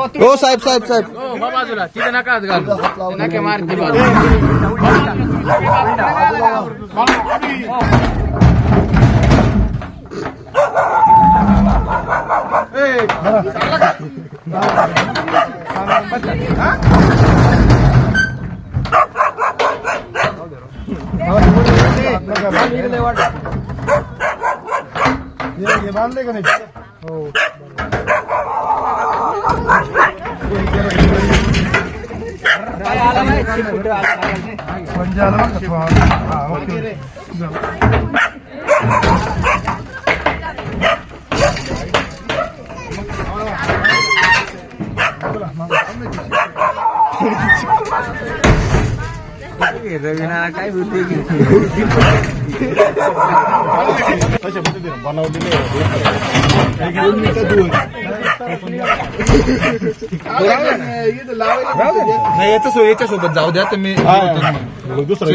हो साहेब साहेब साहेब बाजूला तिथे नका हात घालू नका मारते बांधले का नाही हो रवीना काय बोलते नाही याच्यासोबत जाऊ द्या तर मी दुसरं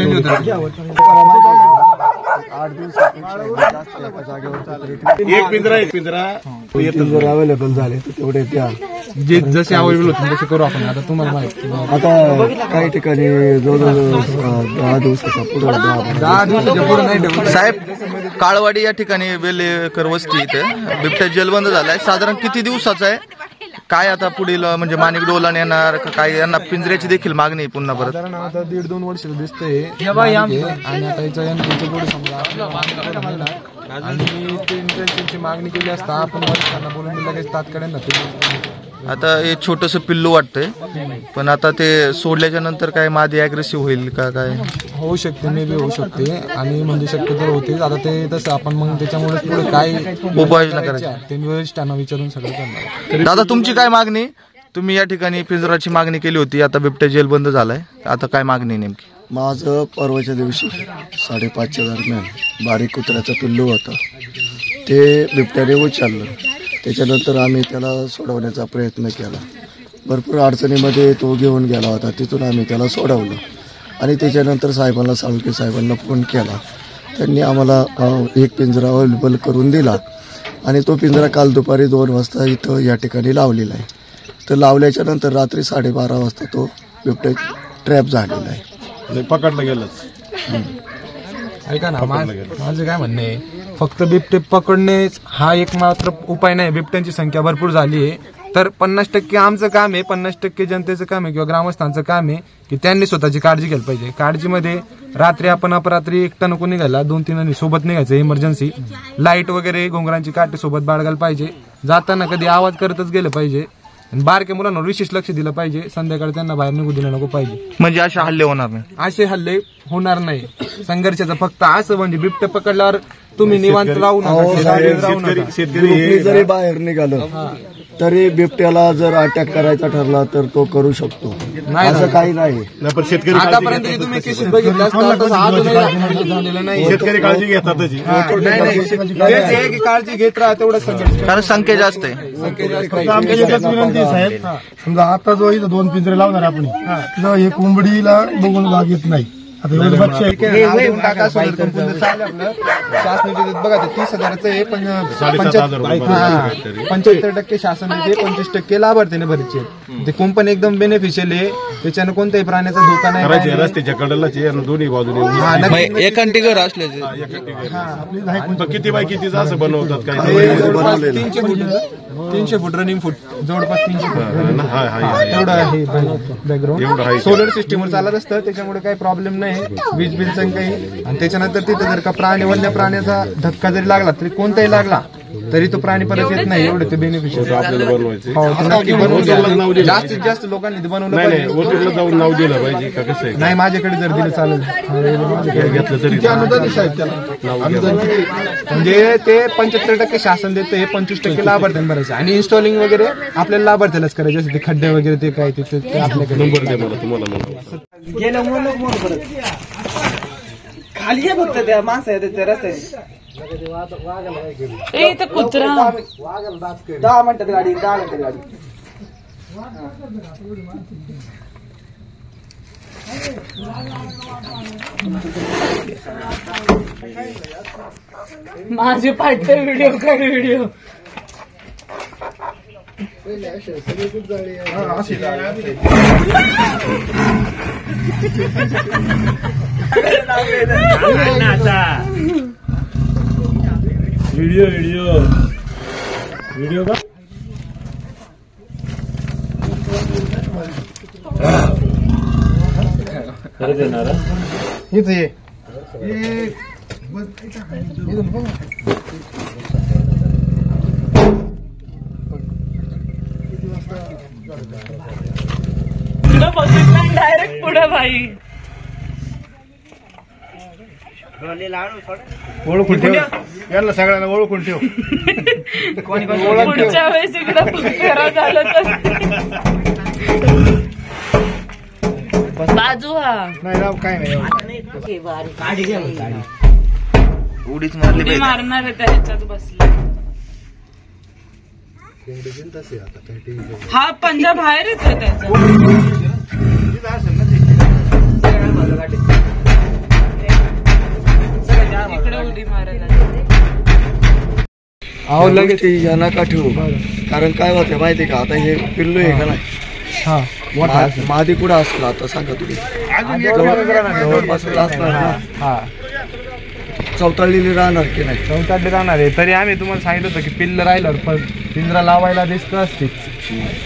8 दिवसात एक पिंजरा अवेलेबल झाले तर तेवढे त्या जे जसे अवेलेबल होते तसे करू आपण. आता तुम्हाला माहिती आता काही ठिकाणी जवळजवळ 10 दिवसाच्या पुढे 10 दिवसाच्या पुढे नाही. साहेब काळवाडी या ठिकाणी वेलेकर वस्ती इथे बिबट्या जेलबंद झालाय. साधारण किती दिवसाचा आहे काय आता पुढील म्हणजे माणिक डोलान येणार काय यांना पिंजऱ्याची देखील मागणी पुन्हा परत साधारण आता 1.5-2 वर्ष दिसतंय आणि आता पुढे समजा आणि त्यांची मागणी केली असता आपण वरिष्ठांना बोलून दिलं काही तात्काळ आता हे छोटस पिल्लू वाटतंय पण आता ते सोडल्याच्या नंतर काय मादी अग्रेसिव्ह होईल का काय होऊ शकते मे बी होऊ शकते आणि म्हणजे शक्यतो होते. आता ते तसं आपण मग त्याच्यामुळे पुढे काय उपाययोजना करायची ते वरिष्ठांना विचारून सगळं करणार. दादा तुमची काय मागणी तुम्ही या ठिकाणी पिंजराची मागणी केली होती आता बिबट्या जेलबंद झालाय आता काय मागणी नेमकी. माझं परवाच्या दिवशी 5:30च्या दरम्यान बारीक कुत्र्याचं पिल्लू होतं ते बिबट्याने उचललं. त्याच्यानंतर आम्ही त्याला सोडवण्याचा प्रयत्न केला. भरपूर अडचणीमध्ये तो घेऊन गेला होता. तिथून आम्ही त्याला सोडवलं आणि त्याच्यानंतर साहेबांना साळुंखे साहेबांना फोन केला. त्यांनी आम्हाला एक पिंजरा अवेलेबल करून दिला आणि तो पिंजरा काल दुपारी 2 वाजता इथं या ठिकाणी लावलेला आहे. तर लावल्याच्या नंतर रात्री 12:30 वाजता तो बिबट्या ट्रॅप झालेला आहे. पकडलं गेलं. ऐका ना माझं काय म्हणणं आहे फक्त बिबटे पकडणे हा एक मात्र उपाय नाही. बिबट्यांची संख्या भरपूर झाली आहे तर 50% आमचं काम आहे 50% जनतेचं काम आहे किंवा ग्रामस्थांचं काम आहे की त्यांनी स्वतःची काळजी घ्यायला पाहिजे. काळजीमध्ये रात्री आपण अपरात्री एकटा नको निघायला 2-3 सोबत निघायचं इमर्जन्सी. लाईट वगैरे घोंगरांची काठी सोबत बाळगायला पाहिजे. जाताना कधी आवाज करतच गेलं पाहिजे. बारक्या मुलांना विशेष लक्ष दिलं पाहिजे. संध्याकाळी त्यांना बाहेर निघू दिलं नको पाहिजे. म्हणजे असे हल्ले होणार नाही. असे हल्ले होणार नाही. संघर्षाचा फक्त असं म्हणजे बिबट्या पकडल्यावर तुम्ही निवांत राहू नका. ग्रुपनी जरी बाहेर निघालं तरी बिबट्याला जर अटॅक करायचा ठरला तर तो करू शकतो. असं काही नाही. आतापर्यंत तुम्ही केसेस बघितल्या शेतकरी काळजी घेतात काळजी घेत राहा तेवढं संघर्ष कारण संख्या जास्त आहे. आमची एकच विनंती आहे साहेब समजा आता जो इथं 2 पिंजरे लावणार आपण हे कोंबडीला बघून भाग येत नाही. शासनाचे बघा 30,000चं आहे पण 75% शासनाचे 25% लाभार्थीने भरायचे. ते कंपनी एकदम बेनिफिशियल आहे. त्याच्यानं कोणत्याही प्राण्याचा धोका नाही. रस्त्याच्या कडेलाच दोन्ही बाजूने एकांटी घर असल्याचे किती बाय किती असं बनवतात काय 300 फूट रनिंग फूट जवळपास 300 फूट एवढं आहे बॅकग्राऊंड. सोलर सिस्टीमवर चालत असतं त्याच्यामुळे काही प्रॉब्लेम नाही. वीज बिलचं काही आणि त्याच्यानंतर तिथे जर का वन्य प्राण्याचा धक्का जरी लागला तरी कोणताही लागला तरी तो प्राणी परत येत नाही. एवढं ते बेनिफिशियल आपल्याला जास्तीत जास्त लोकांनी बनवलं पाहिजे. जाऊन नाव दिलं पाहिजे का कसं नाही माझ्याकडे जर दिलं चालेल घेतलं तरी म्हणजे ते 75% शासन देतं हे 25% लाभार्थ्यांना भरायचं आणि इन्स्टॉलिंग वगैरे आपल्याला लाभार्थ्यालाच करायचे असते. ते खड्डे वगैरे ते काय ते आपल्याकडे नंबर द्या मला तुम्हाला खाली आहे फक्त त्या माणसं आहेत त्या रस्त्याने कुत्रा 10 मिनिटात गाडी 10 मिनिटात गाडी. माझे पाठचे व्हिडिओ काय व्हिडिओ व्हिडिओ का खरं देणार डायरेक्ट पुढे भाई ओळखून ठेव याला सगळ्यांना ओळखून ठेव. पुढच्या वेळेस इकडे फेरा झालं तर बाजू हा नाही राव काय नाही उडीच मारली उडी मारणार आहे त्याच्यात बसला हा पंजा बाहेर येतोय त्याचा इकडे उडी मारायला अहो लगेच या नका ठेवू. कारण काय होतं माहिती का, आता हे पिल्लू आहे का नाही, मादी कुठं असलं आता सांगा तुम्ही. जवळपास असणार ना, चौताळलेली राहणार की नाही. चौथ्याकडे राहणार आहे. तरी आम्ही तुम्हाला सांगितलं होतं की पिल्ल राहिलं पण पिंजरा लावायला रिस्क असतेच.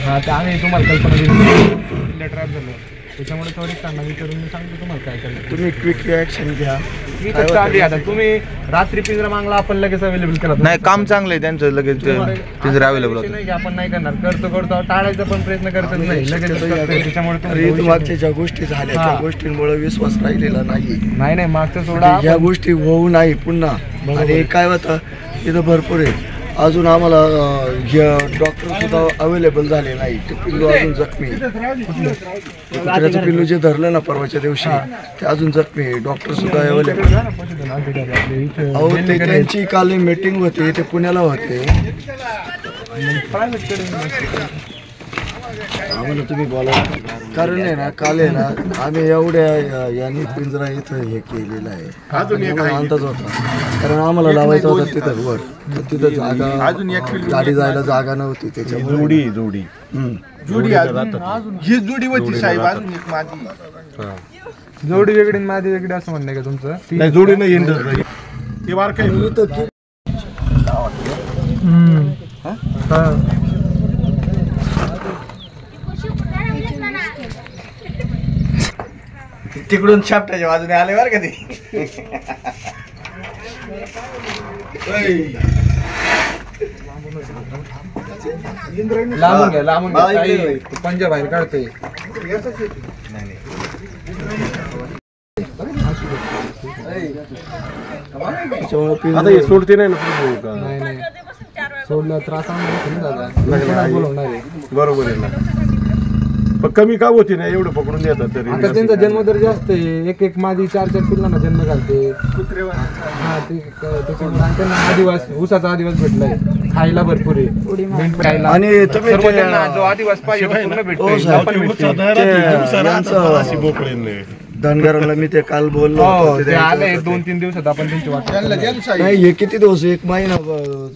हा ते आम्ही तुम्हाला कल्पना दिली ट्रॅप झालं त्याच्यामुळे थोडी सांगा विचारून मी सांगतो तुम्हाला काय करायचं. तुम्ही क्विक रिॲक्शन घ्या. मी तर चालली आता तुम्ही रात्री पिंजरा मागला आपण लगेच अवेलेबल केला. नाही काम चांगलं आहे त्यांचं, लगेच पिंजरा अवेलेबल होतं. नाही आपण नाही करणार, करतो टाळायचा पण प्रयत्न करतच नाही लगेच करतोय. त्याच्यामुळे मागच्या ज्या गोष्टी झाल्या त्या गोष्टींमुळे विश्वास राहिलेला नाही. नाही मागचं सोडा. या गोष्टी होऊ नाही पुन्हा. आणि काय होतं इथं भरपूर आहे. अजून आम्हाला डॉक्टर सुद्धा अवेलेबल झाले नाही. ते पिल्लू अजून जखमी, कुत्र्याचं पिल्लू जे धरलं ना परवाच्या दिवशी ते अजून जखमी. डॉक्टर सुद्धा अवेलेबल. अहो ते त्यांची काल मीटिंग होती, ते पुण्याला होते. आम्हाला तुम्ही बोला. कारण आहे ना काल आहे ना आम्ही एवढ्या यांनी पिंजरा इथं हे केलेलं आहे. अंदाज होता कारण आम्हाला लावायचं होतं तिथं वर, तर तिथं जागा गाडी जायला जागा नव्हती. त्याच्यामुळे जोडी ही जोडी होती साहेब. अजून एक माझी जोडी वेगळी मादी वेगळी असं म्हणणं आहे का तुमचं? नाही जोडी नाही हिंडत ते बार काय तिकडून शापटाच्या बाजूने आले बरं का ते. लांबून घ्या पंजा बाहेर काढतोय. आता हे सोडते नाही ना. नाही सोडलं त्रास बोलवणार आहे. बरोबर आहे ना. पण कमी का होती ना एवढं पकडून देतात तरी. आता त्यांचा जन्मदर जास्त आहे. एक मादी 4 पिल्लांना जन्म घालते. हा ते त्याच्यामुळे त्यांना आदिवास ऊसाचा आदिवास भेटलाय, खायला भरपूर आहे, मेंढ खायला. आणि तुम्ही सर्व त्यांना जो आदिवास पाहिजे पूर्ण भेटतो. धनगराला मी ते काल बोललो होतो. ते आले 2-3 दिवसात आपण त्यांची वाट. नाही हे किती दिवस, एक महिना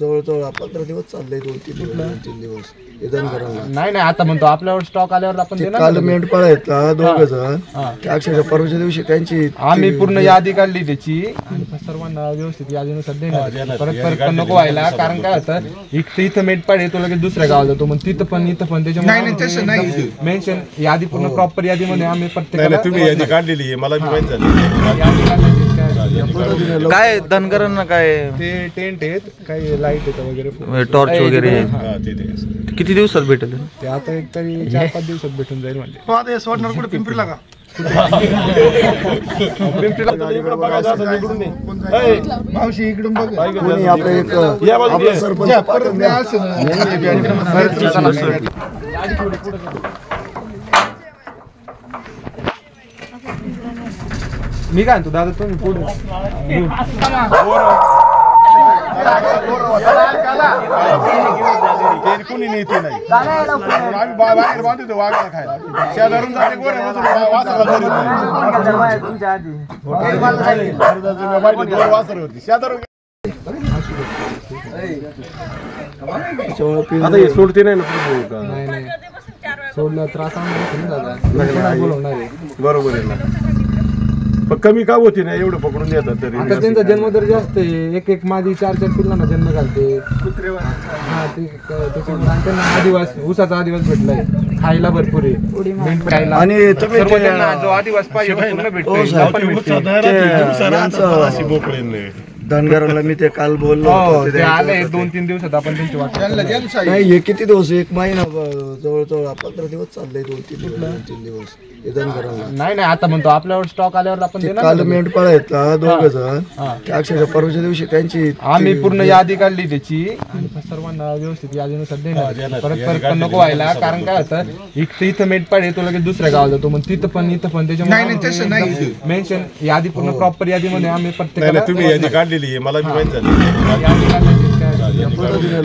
जवळजवळ 15 दिवस चाललंय. 2-3 दिवस हे धनगराला. नाही आता म्हणतो आपल्यावर स्टॉक आल्यावर आपण देणार. काल मेंढपाळ आहेत ना 2 जण, त्या अक्षरशः परवाच्या दिवशी त्यांची आम्ही पूर्ण यादी काढली त्याची आणि सर्वांना व्यवस्थित यादीनुसार देणार. परत नको व्हायला. कारण काय होतं इथं मेंढपाळ येतो लगेच दुसऱ्या गावाला जातो, मग तिथं पण इथं पण. त्याच्यामुळे मेन्शन यादी पूर्ण प्रॉपर यादीमध्ये आम्ही प्रत्येकाला तुम्ही यादी काढलेली आहे मला बी माहित झाली. काय धनगरांना काय ते टेंट आहेत, काही लाईट येतं वगैरे, टॉर्च वगैरे हा, ते किती दिवसात भेटेल? ते आता एक तरी 4-5 दिवसात भेटून जाईल म्हणजे. आता सोडणार कुठे पिंपरीला का? मावशी इकडून बघ. कोणी आपलं एक आपलं सरपंच पाठवून द्या. मी काय तू दादा तुम्ही पुढे कोणी नेते नाही. आम्ही बाहेर बांधतो वाघाला खायला. शेजारून जाते गोरे बसून वासराला धरीत नाही. वासर होती शेजारून. त्याच्यामुळे आता हे सोडते नाही ना पुढे का? नाही सोडलं त्रास आम्हाला बोलवणार आहे. बरोबर आहे ना. पण कमी का होती नाही एवढं पकडून देतात तरी आता त्यांचा जन्मदर जास्त आहे. एक मादी 4 पिल्लांना जन्म घालते. हा त्याच्यामुळे आणि त्यांना आदिवास ऊसाचा आदिवास भेटलाय, खायला भरपूर आहे, मेंढ खायला. आणि तुम्ही सर्व ते- त्यांना जो आदिवास पाहिजे तो पूर्ण भेटतो. हो, साहेब. आपण भेटतो. अशी बोकळे नाही. धनगराला मी ते काल बोललो हो, होतो, ते ते आले द्यायचं होतं 2-3 दिवसात आपण त्यांची वाट नाही हे किती दिवस, 1 महिना जवळजवळ 15 दिवस चाललंय, 2-3 दिवस हे धनगराला. नाही आता म्हणतो आपल्यावर स्टॉक आल्यावर आपण ते देणार काल ना. मेंढपाळ आहेत ना 2 जण, हा. ते अक्षरशः परवाच्या दिवशी त्यांची आम्ही पूर्ण यादी काढली त्याची आणि सर्वांना व्यवस्थित यादीनुसार देणार. परत पण नको व्हायला, कारण काय होतं इथं मेटपाड आहे तो लगेच दुसऱ्या गावात जातो, मग तिथं पण त्याच्यामुळे मेन्शन यादी पूर्ण प्रॉपर यादीमध्ये आम्ही नाही तुम्ही यादी काढलेली आहे, मला बी माहित झाली.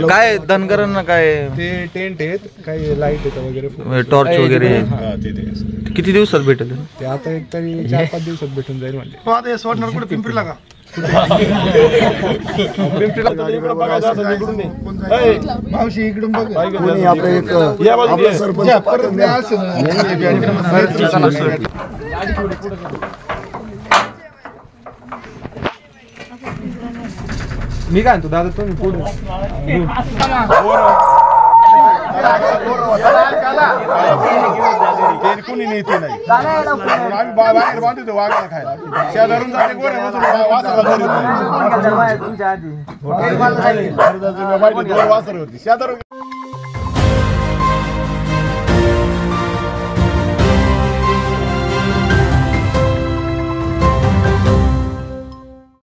काय धनगरांना काय ते टेंट आहेत, काही लाईट येतं वगैरे, टॉर्च वगैरे हा, ते किती दिवसात भेटेल? ते आता एक तरी 4-5 दिवसात भेटून जाईल म्हणजे. आता सोडणार कुठे पिंपरीला का? मावशी इकडून बघ, कोणी आपलं एक आपलं सरपंच पाठवून द्या. मी काय म्हणतो दादा तुम्ही पुढे ते कुणी नेते नाही. आम्ही बाहेर बांधतो वाघाला खायला. शेजारून जाते गोरे वासराला धरीत नाही. दोन वासरं होती शेजारून